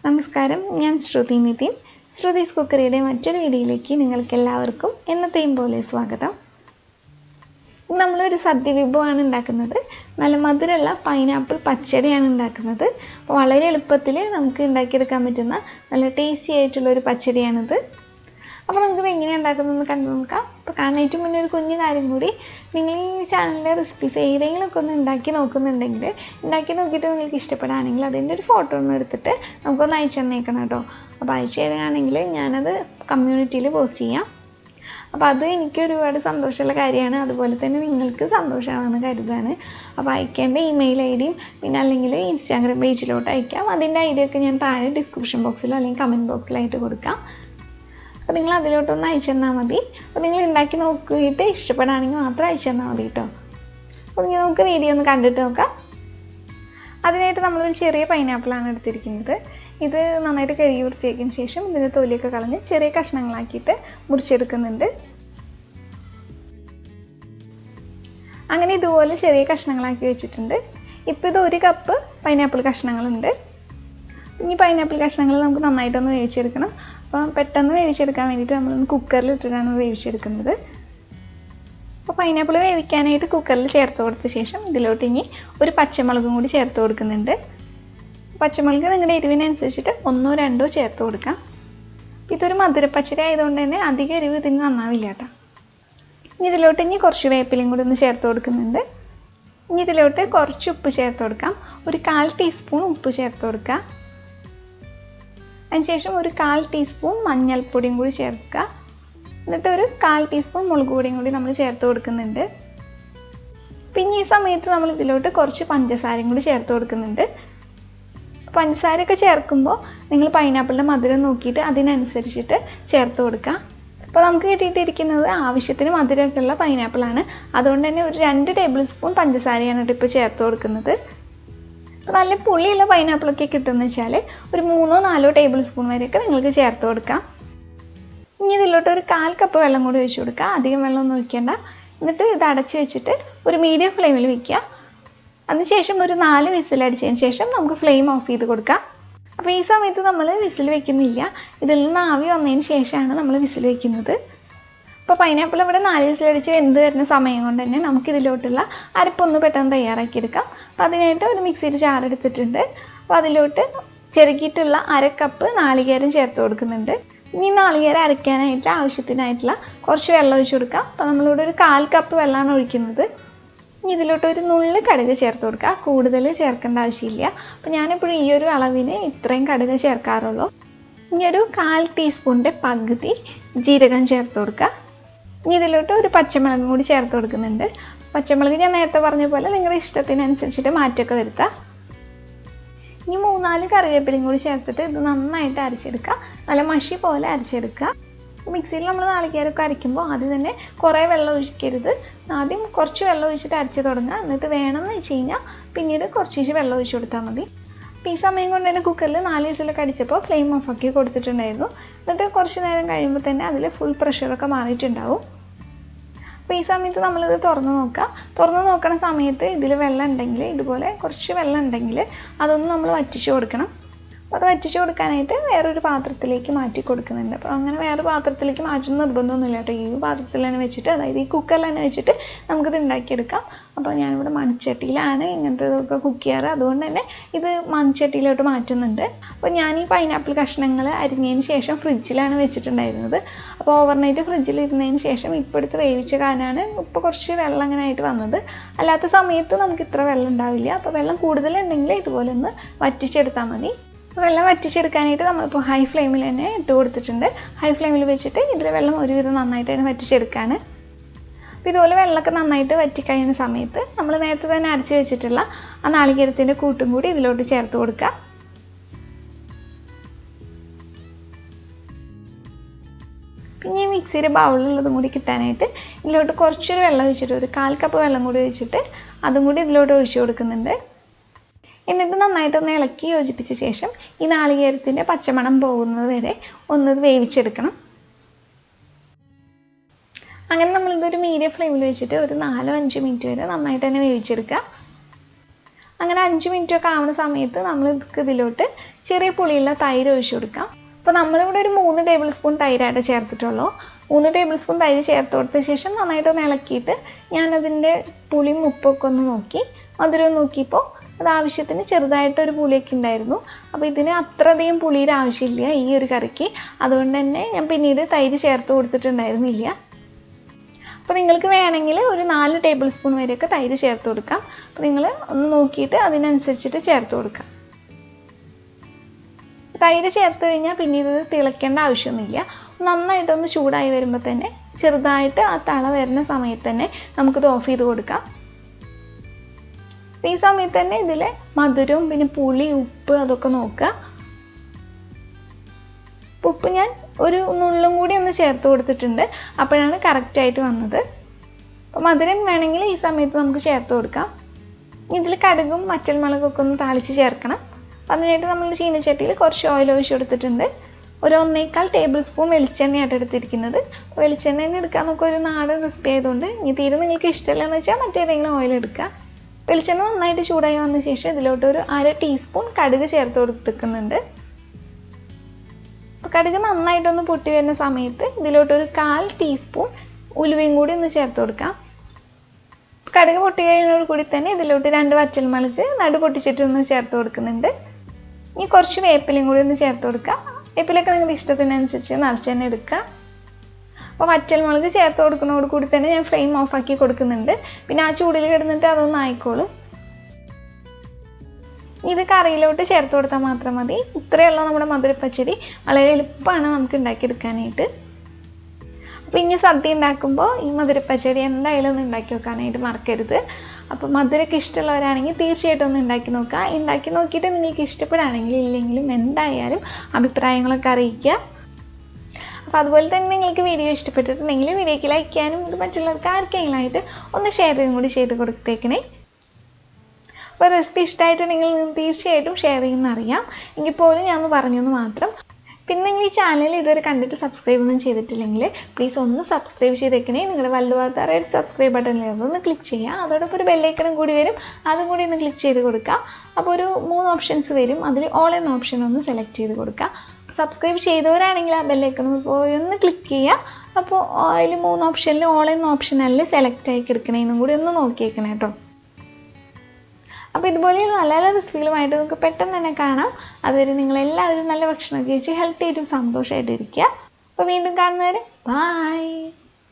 നമസ്കാരം, ഞാൻ ശ്രുതി നിതിൻ. ശ്രുതീസ് കുക്കറിയുടെ മറ്റൊരു വീഡിയോയിലേക്ക് നിങ്ങൾക്ക് എല്ലാവർക്കും എന്നത്തെയും പോലെ സ്വാഗതം. നമ്മളൊരു സദ്യ വിഭവമാണ് ഉണ്ടാക്കുന്നത്. നല്ല മധുരമുള്ള പൈനാപ്പിൾ പച്ചടിയാണ് ഉണ്ടാക്കുന്നത്. അപ്പോൾ വളരെ എളുപ്പത്തിൽ നമുക്ക് ഉണ്ടാക്കിയെടുക്കാൻ പറ്റുന്ന നല്ല ടേസ്റ്റി ആയിട്ടുള്ളൊരു പച്ചടിയാണിത്. അപ്പോൾ നമുക്കിത് എങ്ങനെയാണ് ഉണ്ടാക്കുന്നതെന്ന് കണ്ടു നോക്കാം. അപ്പോൾ കാണാനായിട്ട് മുന്നേ ഒരു കുഞ്ഞു കാര്യം കൂടി, നിങ്ങൾ ഈ ചാനലിലെ റെസിപ്പീസ് ഏതെങ്കിലുമൊക്കെ ഒന്ന് ഉണ്ടാക്കി നോക്കുന്നുണ്ടെങ്കിൽ, ഉണ്ടാക്കി നോക്കിയിട്ട് നിങ്ങൾക്ക് ഇഷ്ടപ്പെടുകയാണെങ്കിൽ അതിൻ്റെ ഒരു ഫോട്ടോ ഒന്ന് എടുത്തിട്ട് നമുക്കൊന്ന് അയച്ചു തന്നേക്കണം കേട്ടോ. അപ്പോൾ അയച്ചു തരികയാണെങ്കിൽ ഞാനത് കമ്മ്യൂണിറ്റിയിൽ പോസ്റ്റ് ചെയ്യാം. അപ്പോൾ അത് എനിക്ക് ഒരുപാട് സന്തോഷമുള്ള കാര്യമാണ്, അതുപോലെ തന്നെ നിങ്ങൾക്ക് സന്തോഷമാണെന്ന് കരുതാണ്. അപ്പോൾ അയക്കേണ്ട ഇമെയിൽ ഐ ഡിയും പിന്നെ അല്ലെങ്കിൽ ഇൻസ്റ്റാഗ്രാം പേജിലോട്ട് അയക്കാം. അതിൻ്റെ ഐ ഡിയൊക്കെ ഞാൻ താഴെ ഡിസ്ക്രിപ്ഷൻ ബോക്സിലോ അല്ലെങ്കിൽ കമൻറ്റ് ബോക്സിലായിട്ട് കൊടുക്കാം. അപ്പോൾ നിങ്ങൾ അതിലോട്ടൊന്ന് അയച്ചു തന്നാൽ മതി. അപ്പോൾ നിങ്ങൾ ഉണ്ടാക്കി നോക്കിയിട്ട് ഇഷ്ടപ്പെടുകയാണെങ്കിൽ മാത്രം അയച്ചു തന്നാൽ മതി കേട്ടോ. അപ്പോൾ നമുക്ക് വീഡിയോ ഒന്ന് കണ്ടിട്ട് നോക്കാം. അതിനായിട്ട് നമ്മളൊരു ചെറിയ പൈനാപ്പിളാണ് എടുത്തിരിക്കുന്നത്. ഇത് നന്നായിട്ട് കഴുകി വൃത്തിയാക്കിയതിന് ശേഷം ഇതിൻ്റെ തൊലിയൊക്കെ കളഞ്ഞ് ചെറിയ കഷ്ണങ്ങളാക്കിയിട്ട് മുറിച്ചെടുക്കുന്നുണ്ട്. അങ്ങനെ ഇതുപോലെ ചെറിയ കഷ്ണങ്ങളാക്കി വെച്ചിട്ടുണ്ട്. ഇപ്പോൾ ഇത് 1 കപ്പ് പൈനാപ്പിൾ കഷ്ണങ്ങളുണ്ട്. ഈ പൈനാപ്പിൾ കഷ്ണങ്ങൾ നമുക്ക് നന്നായിട്ടൊന്ന് വേവിച്ചെടുക്കണം. അപ്പോൾ പെട്ടെന്ന് വേവിച്ചെടുക്കാൻ വേണ്ടിയിട്ട് നമ്മളൊന്ന് കുക്കറിൽ ഇട്ടിട്ടാണ് വേവിച്ചെടുക്കുന്നത്. അപ്പോൾ പൈനാപ്പിൾ വേവിക്കാനായിട്ട് കുക്കറിൽ ചേർത്ത് കൊടുത്ത ശേഷം ഇതിലോട്ട് ഇനി ഒരു പച്ചമുളകും കൂടി ചേർത്ത് കൊടുക്കുന്നുണ്ട്. പച്ചമുളക് നിങ്ങളുടെ എരിവിനനുസരിച്ചിട്ട് 1 or 2 ചേർത്ത് കൊടുക്കാം. ഇതൊരു മധുരപ്പച്ചടി ആയതുകൊണ്ട് തന്നെ അധികം എരിവ് ഇതിന് നന്നാവില്ല കേട്ടോ. ഇനി ഇതിലോട്ട് കുറച്ച് വേപ്പിലയും കൂടി ഒന്ന് ചേർത്ത് കൊടുക്കുന്നുണ്ട്. ഇനി ഇതിലോട്ട് കുറച്ച് ഉപ്പ് ചേർത്ത് കൊടുക്കാം. ഒരു 1/4 ടീസ്പൂൺ ഉപ്പ് ചേർത്ത് കൊടുക്കുക. അതിനുശേഷം ഒരു 1/4 ടീസ്പൂൺ മഞ്ഞൾപ്പൊടിയും കൂടി ചേർക്കുക. എന്നിട്ട് ഒരു 1/4 ടീസ്പൂൺ മുളക് പൊടിയും കൂടി നമ്മൾ ചേർത്ത് കൊടുക്കുന്നുണ്ട്. പിന്നെ ഈ സമയത്ത് നമ്മൾ ഇതിലോട്ട് കുറച്ച് പഞ്ചസാരയും കൂടി ചേർത്ത് കൊടുക്കുന്നുണ്ട്. പഞ്ചസാരയൊക്കെ ചേർക്കുമ്പോൾ നിങ്ങൾ പൈനാപ്പിളിൻ്റെ മധുരം നോക്കിയിട്ട് അതിനനുസരിച്ചിട്ട് ചേർത്ത് കൊടുക്കുക. അപ്പോൾ നമുക്ക് കിട്ടിയിട്ടിരിക്കുന്നത് ആവശ്യത്തിന് മധുരമൊക്കെ ഉള്ള പൈനാപ്പിളാണ്. അതുകൊണ്ട് തന്നെ ഒരു 2 ടേബിൾ സ്പൂൺ പഞ്ചസാരയാണ് ഇപ്പോൾ ചേർത്ത് കൊടുക്കുന്നത്. നല്ല പുളിയുള്ള പൈനാപ്പിളൊക്കെ കിട്ടുമെന്ന് വെച്ചാൽ ഒരു 3 or 4 ടേബിൾ സ്പൂൺ വരെയൊക്കെ നിങ്ങൾക്ക് ചേർത്ത് കൊടുക്കാം. ഇനി ഇതിലോട്ട് ഒരു 1/4 കപ്പ് വെള്ളം കൂടി ഒഴിച്ച് കൊടുക്കുക. അധികം വെള്ളമൊന്നും ഒഴിക്കേണ്ട. എന്നിട്ട് ഇത് അടച്ച് വെച്ചിട്ട് ഒരു മീഡിയം ഫ്ലെയിമിൽ വയ്ക്കുക. അതിനുശേഷം ഒരു 4 വിസിൽ അടിച്ചതിന് ശേഷം നമുക്ക് ഫ്ലെയിം ഓഫ് ചെയ്ത് കൊടുക്കാം. അപ്പോൾ ഈ സമയത്ത് നമ്മൾ വിസിൽ വെക്കുന്നില്ല. ഇതിൽ നിന്ന് ആവി വന്നതിന് ശേഷമാണ് നമ്മൾ വിസിൽ വെക്കുന്നത്. അപ്പോൾ പൈനാപ്പിൾ ഇവിടെ 4 വിസിലടിച്ച് വെന്ത് വരുന്ന സമയം കൊണ്ട് തന്നെ നമുക്കിതിലോട്ടുള്ള അരപ്പൊന്ന് പെട്ടെന്ന് തയ്യാറാക്കിയെടുക്കാം. അപ്പോൾ അതിനായിട്ട് ഒരു മിക്സിയുടെ ജാർ എടുത്തിട്ടുണ്ട്. അപ്പോൾ അതിലോട്ട് ചെറുകിയിട്ടുള്ള 1/2 കപ്പ് നാളികേരം ചേർത്ത് കൊടുക്കുന്നുണ്ട്. ഇനി നാളികേരം അരയ്ക്കാനായിട്ട് ആവശ്യത്തിനായിട്ടുള്ള കുറച്ച് വെള്ളം ഒഴിച്ച് കൊടുക്കാം. അപ്പോൾ നമ്മളിവിടെ ഒരു 1/4 കപ്പ് വെള്ളമാണ് ഒഴിക്കുന്നത്. ഇനി ഇതിലോട്ട് ഒരു നുള്ള് കടുക് ചേർത്ത് കൊടുക്കുക. കൂടുതൽ ചേർക്കേണ്ട ആവശ്യമില്ല. അപ്പോൾ ഞാനിപ്പോഴും ഈ ഒരു അളവിന് ഇത്രയും കടുക് ചേർക്കാറുള്ളൂ. ഇനി ഒരു 1/4 ടീസ്പൂണിൻ്റെ പകുതി ജീരകം ചേർത്ത് കൊടുക്കുക. ഇനി ഇതിലോട്ട് ഒരു പച്ചമുളകും കൂടി ചേർത്ത് കൊടുക്കുന്നുണ്ട്. പച്ചമുളക് ഞാൻ നേരത്തെ പറഞ്ഞ പോലെ നിങ്ങളുടെ ഇഷ്ടത്തിനനുസരിച്ചിട്ട് മാറ്റമൊക്കെ വരുത്താം. ഇനി 3-4 കറിവേപ്പിലയും കൂടി ചേർത്തിട്ട് ഇത് നന്നായിട്ട് അരച്ചെടുക്കുക. നല്ല മഷി പോലെ അരച്ചെടുക്കുക. മിക്സിയിൽ നമ്മൾ നാളികേരമൊക്കെ അരയ്ക്കുമ്പോൾ ആദ്യം തന്നെ കുറേ വെള്ളം ഒഴിക്കരുത്. ആദ്യം കുറച്ച് വെള്ളം ഒഴിച്ചിട്ട് അരച്ച് തുടങ്ങുക. എന്നിട്ട് വേണമെന്ന് വെച്ച് കഴിഞ്ഞാൽ പിന്നീട് കുറച്ച് വെള്ളം ഒഴിച്ച് കൊടുത്താൽ മതി. അപ്പോൾ ഈ സമയം കൊണ്ട് തന്നെ കുക്കറിൽ 4 വിസിലൊക്കെ അടിച്ചപ്പോൾ ഫ്ലെയിം ഓഫാക്കി കൊടുത്തിട്ടുണ്ടായിരുന്നു. എന്നിട്ട് കുറച്ച് നേരം കഴിയുമ്പോൾ തന്നെ അതിൽ ഫുൾ പ്രഷറൊക്കെ മാറിയിട്ടുണ്ടാവും. അപ്പോൾ ഈ സമയത്ത് നമ്മളിത് തുറന്ന് നോക്കുക. തുറന്ന് നോക്കണ സമയത്ത് ഇതിൽ വെള്ളം ഉണ്ടെങ്കിൽ, ഇതുപോലെ കുറച്ച് വെള്ളം ഉണ്ടെങ്കിൽ അതൊന്ന് നമ്മൾ വറ്റിച്ച് കൊടുക്കണം. അപ്പോൾ അത് വറ്റിച്ച് കൊടുക്കാനായിട്ട് വേറൊരു പാത്രത്തിലേക്ക് മാറ്റി കൊടുക്കുന്നുണ്ട്. അപ്പോൾ അങ്ങനെ വേറെ പാത്രത്തിലേക്ക് മാറ്റുന്ന നിർബന്ധമൊന്നുമില്ല കേട്ടോ. ഈ പാത്രത്തിൽ തന്നെ വെച്ചിട്ട്, അതായത് ഈ കുക്കറിൽ തന്നെ വെച്ചിട്ട് നമുക്കിത് ഉണ്ടാക്കിയെടുക്കാം. അപ്പോൾ ഞാനിവിടെ മൺചട്ടിയിലാണ് ഇങ്ങനത്തെ കുക്ക് ചെയ്യാറ്. അതുകൊണ്ട് തന്നെ ഇത് മൺചട്ടിയിലോട്ട് മാറ്റുന്നുണ്ട്. അപ്പോൾ ഞാൻ ഈ പൈനാപ്പിൾ കഷ്ണങ്ങൾ അരിഞ്ഞതിന് ശേഷം ഫ്രിഡ്ജിലാണ് വെച്ചിട്ടുണ്ടായിരുന്നത്. അപ്പോൾ ഓവർനൈറ്റ് ഫ്രിഡ്ജിൽ ഇരുന്നതിന് ശേഷം ഇപ്പോൾ എടുത്ത് വേവിച്ച കാരണമാണ് ഇപ്പോൾ കുറച്ച് വെള്ളം അങ്ങനെ ആയിട്ട് വന്നത്. അല്ലാത്ത സമയത്ത് നമുക്ക് ഇത്ര വെള്ളം ഉണ്ടാവില്ല. അപ്പോൾ വെള്ളം കൂടുതലുണ്ടെങ്കിൽ ഇതുപോലെ ഒന്ന് വറ്റിച്ചെടുത്താൽ മതി. വെള്ളം വറ്റിച്ചെടുക്കാനായിട്ട് നമ്മളിപ്പോൾ ഹൈ ഫ്ലെയിമിൽ തന്നെ ഇട്ട് കൊടുത്തിട്ടുണ്ട്. ഹൈ ഫ്ലെയിമിൽ വെച്ചിട്ട് ഇതിൽ വെള്ളം ഒരുവിധം നന്നായിട്ട് തന്നെ വറ്റിച്ചെടുക്കുകയാണ്. അപ്പോൾ ഇതുപോലെ വെള്ളമൊക്കെ നന്നായിട്ട് വറ്റിക്കഴിയുന്ന സമയത്ത് നമ്മൾ നേരത്തെ തന്നെ അരച്ച് വെച്ചിട്ടുള്ള ആ നാളികേരത്തിൻ്റെ കൂട്ടും കൂടി ഇതിലോട്ട് ചേർത്ത് കൊടുക്കുക. പിന്നെ ഈ മിക്സിയുടെ ബൗളിലുള്ളതും കൂടി കിട്ടാനായിട്ട് ഇതിലോട്ട് കുറച്ചൊരു വെള്ളം ഒഴിച്ചിട്ട് ഒരു 1/4 കപ്പ് വെള്ളം കൂടി ഒഴിച്ചിട്ട് അതും കൂടി ഇതിലോട്ട് ഒഴിച്ച് കൊടുക്കുന്നുണ്ട്. എന്നിട്ട് നന്നായിട്ടൊന്ന് ഇളക്കി യോജിപ്പിച്ച ശേഷം ഈ നാളികേരത്തിൻ്റെ പച്ചമണം പോകുന്നത് വരെ ഒന്ന് വേവിച്ചെടുക്കണം. അങ്ങനെ നമ്മളിതൊരു മീഡിയം ഫ്ലെയിമിൽ വെച്ചിട്ട് ഒരു 4-5 മിനിറ്റ് വരെ നന്നായിട്ട് തന്നെ വേവിച്ചെടുക്കുക. അങ്ങനെ 5 മിനിറ്റ് ഒക്കെ ആവുന്ന സമയത്ത് നമ്മൾ ഇതിലോട്ട് ചെറിയ പുളിയുള്ള തൈര് ഒഴിച്ചു കൊടുക്കാം. അപ്പോൾ നമ്മളിവിടെ ഒരു 3 ടേബിൾ സ്പൂൺ തൈരായിട്ട് ചേർത്തിട്ടുള്ളൂ. 3 ടേബിൾ സ്പൂൺ തൈര് ചേർത്ത് കൊടുത്ത ശേഷം നന്നായിട്ടൊന്ന് ഇളക്കിയിട്ട് ഞാനതിൻ്റെ പുളിയും ഉപ്പൊക്കെ ഒന്ന് നോക്കി, മധുരം നോക്കിയപ്പോൾ അത് ആവശ്യത്തിന് ചെറുതായിട്ടൊരു പുളിയൊക്കെ ഉണ്ടായിരുന്നു. അപ്പോൾ ഇതിന് അത്രയധികം പുളിയുടെ ആവശ്യമില്ല ഈ ഒരു കറിക്ക്. അതുകൊണ്ട് തന്നെ ഞാൻ പിന്നീട് തൈര് ചേർത്ത് കൊടുത്തിട്ടുണ്ടായിരുന്നില്ല. അപ്പോൾ നിങ്ങൾക്ക് വേണമെങ്കിൽ ഒരു 4 ടേബിൾ സ്പൂൺ വരെയൊക്കെ തൈര് ചേർത്ത് കൊടുക്കാം. അപ്പോൾ നിങ്ങൾ ഒന്ന് നോക്കിയിട്ട് അതിനനുസരിച്ചിട്ട് ചേർത്ത് കൊടുക്കാം. തൈര് ചേർത്ത് കഴിഞ്ഞാൽ പിന്നീട് ഇത് തിളയ്ക്കേണ്ട ആവശ്യമൊന്നുമില്ല. നന്നായിട്ടൊന്ന് ചൂടായി വരുമ്പോൾ തന്നെ ചെറുതായിട്ട് ആ തള വരുന്ന സമയത്ത് തന്നെ നമുക്കിത് ഓഫ് ചെയ്ത് കൊടുക്കാം. ഈ സമയത്ത് തന്നെ ഇതിൽ മധുരവും പിന്നെ പുളി, ഉപ്പ് അതൊക്കെ നോക്കുക. ഉപ്പ് ഞാൻ ഒരു നുള്ളും കൂടി ഒന്ന് ചേർത്ത് കൊടുത്തിട്ടുണ്ട്. അപ്പോഴാണ് കറക്റ്റായിട്ട് വന്നത്. അപ്പോൾ മധുരം വേണമെങ്കിൽ ഈ സമയത്ത് നമുക്ക് ചേർത്ത് കൊടുക്കാം. ഇതിൽ കടുകും വറ്റൽമുളകൊക്കെ ഒന്ന് താളിച്ച് ചേർക്കണം. അതിനായിട്ട് നമ്മൾ ചീനച്ചട്ടിയിൽ കുറച്ച് ഓയിൽ ഒഴിച്ച് കൊടുത്തിട്ടുണ്ട്. ഒരു 1.25 ടേബിൾ സ്പൂൺ വെളിച്ചെണ്ണയായിട്ട് എടുത്തിരിക്കുന്നത്. വെളിച്ചെണ്ണ തന്നെ എടുക്കാൻ നമുക്ക് ഒരു നാടൻ റെസിപ്പി ആയതുകൊണ്ട് ഇനി തീരെ നിങ്ങൾക്ക് ഇഷ്ടമില്ലെന്ന് വെച്ചാൽ മറ്റേതെങ്കിലും ഓയിൽ എടുക്കുക. വെളിച്ചെണ്ണ നന്നായിട്ട് ചൂടായി വന്ന ശേഷം ഇതിലോട്ട് ഒരു 1/2 ടീസ്പൂൺ കടുക് ചേർത്ത് കൊടുത്തിരിക്കുന്നുണ്ട്. അപ്പോൾ കടുക് നന്നായിട്ടൊന്ന് പൊട്ടി വരുന്ന സമയത്ത് ഇതിലോട്ട് ഒരു 1/4 ടീസ്പൂൺ ഉലുവയും കൂടി ഒന്ന് ചേർത്ത് കൊടുക്കാം. കടുക് പൊട്ടി കഴിയുന്നതോട് കൂടി തന്നെ ഇതിലോട്ട് 2 വറ്റൽമുളക് നടു പൊട്ടിച്ചിട്ടൊന്ന് ചേർത്ത് കൊടുക്കുന്നുണ്ട്. ഇനി കുറച്ച് വേപ്പിലയും കൂടി ഒന്ന് ചേർത്ത് കൊടുക്കുക. വേപ്പിലൊക്കെ നിങ്ങളുടെ ഇഷ്ടത്തിനനുസരിച്ച് നിറച്ച് തന്നെ എടുക്കുക. അപ്പോൾ വറ്റൽമുളക് ചേർത്ത് കൊടുക്കുന്നതോട് കൂടി തന്നെ ഞാൻ ഫ്ലെയിം ഓഫാക്കി കൊടുക്കുന്നുണ്ട്. പിന്നെ ആ ചൂടിൽ കിടന്നിട്ട് അതൊന്ന് ആയിക്കോളും. ഇത് കറിയിലോട്ട് ചേർത്ത് കൊടുത്താൽ മാത്രം മതി. ഇത്രയുള്ള നമ്മുടെ മധുരപ്പച്ചടി. വളരെ എളുപ്പമാണ് നമുക്ക് ഉണ്ടാക്കിയെടുക്കാനായിട്ട്. അപ്പോൾ ഇനി സദ്യ ഉണ്ടാക്കുമ്പോൾ ഈ മധുരപ്പച്ചടി എന്തായാലും ഒന്ന് ഉണ്ടാക്കി വെക്കാനായിട്ട് മറക്കരുത്. അപ്പോൾ മധുരമൊക്കെ ഇഷ്ടമുള്ളവരാണെങ്കിൽ തീർച്ചയായിട്ടും ഒന്ന് ഉണ്ടാക്കി നോക്കുക. ഉണ്ടാക്കി നോക്കിയിട്ട് നിങ്ങൾക്ക് ഇഷ്ടപ്പെടുകയാണെങ്കിൽ ഇല്ലെങ്കിലും എന്തായാലും അഭിപ്രായങ്ങളൊക്കെ അറിയിക്കുക. അപ്പോൾ അതുപോലെ തന്നെ നിങ്ങൾക്ക് വീഡിയോ ഇഷ്ടപ്പെട്ടിട്ടുണ്ടെങ്കിൽ വീഡിയോയ്ക്ക് ലൈക്ക് ചെയ്യാനും ഇത് മറ്റുള്ളവർക്ക് ആർക്കെങ്കിലുമായിട്ട് ഒന്ന് ഷെയർ ചെയ്യും കൂടി ചെയ്ത് കൊടുത്തേക്കണേ. അപ്പോൾ റെസിപ്പി ഇഷ്ടമായിട്ടുണ്ടെങ്കിൽ തീർച്ചയായിട്ടും ഷെയർ ചെയ്യുമെന്നറിയാം. എങ്കിൽ പോലും ഞാൻ ഒന്ന് പറഞ്ഞു എന്ന് മാത്രം. പിന്നെ നിങ്ങൾ ഈ ചാനൽ ഇതുവരെ കണ്ടിട്ട് സബ്സ്ക്രൈബ് ഒന്നും ചെയ്തിട്ടില്ലെങ്കിൽ പ്ലീസ് ഒന്ന് സബ്സ്ക്രൈബ് ചെയ്തേക്കണേ. നിങ്ങളുടെ വലതുഭാഗത്ത് റെഡ് സബ്സ്ക്രൈബ് ബട്ടണിൽ ഒന്ന് ക്ലിക്ക് ചെയ്യുക. അതോടൊപ്പം ഒരു ബെല്ലൈക്കണും കൂടി വരും, അതും കൂടി ഒന്ന് ക്ലിക്ക് ചെയ്ത് കൊടുക്കുക. അപ്പോൾ ഒരു 3 ഓപ്ഷൻസ് വരും. അതിൽ ഓൾ എന്ന ഓപ്ഷൻ ഒന്ന് സെലക്ട് ചെയ്ത് കൊടുക്കുക. സബ്സ്ക്രൈബ് ചെയ്തവരാണെങ്കിൽ ആ ബെല്ലൈക്കൺ പോയി ഒന്ന് ക്ലിക്ക് ചെയ്യുക. അപ്പോൾ അതിൽ 3 ഓപ്ഷനിൽ ഓൾ എന്ന ഓപ്ഷനല്ല സെലക്ട് ആയി കിടക്കണേന്നും കൂടി ഒന്ന് നോക്കിയേക്കണം കേട്ടോ. അപ്പോൾ ഇതുപോലെയുള്ള നല്ല നല്ല റെസിപ്പികളുമായിട്ട് നമുക്ക് പെട്ടെന്ന് തന്നെ കാണാം. അതുവരെ നിങ്ങളെല്ലാവരും നല്ല ഭക്ഷണം കഴിച്ച് ഹെൽത്തി ആയിട്ടും സന്തോഷമായിട്ട് ഇരിക്കുക. അപ്പോൾ വീണ്ടും കാണുന്നവരെ ബൈ.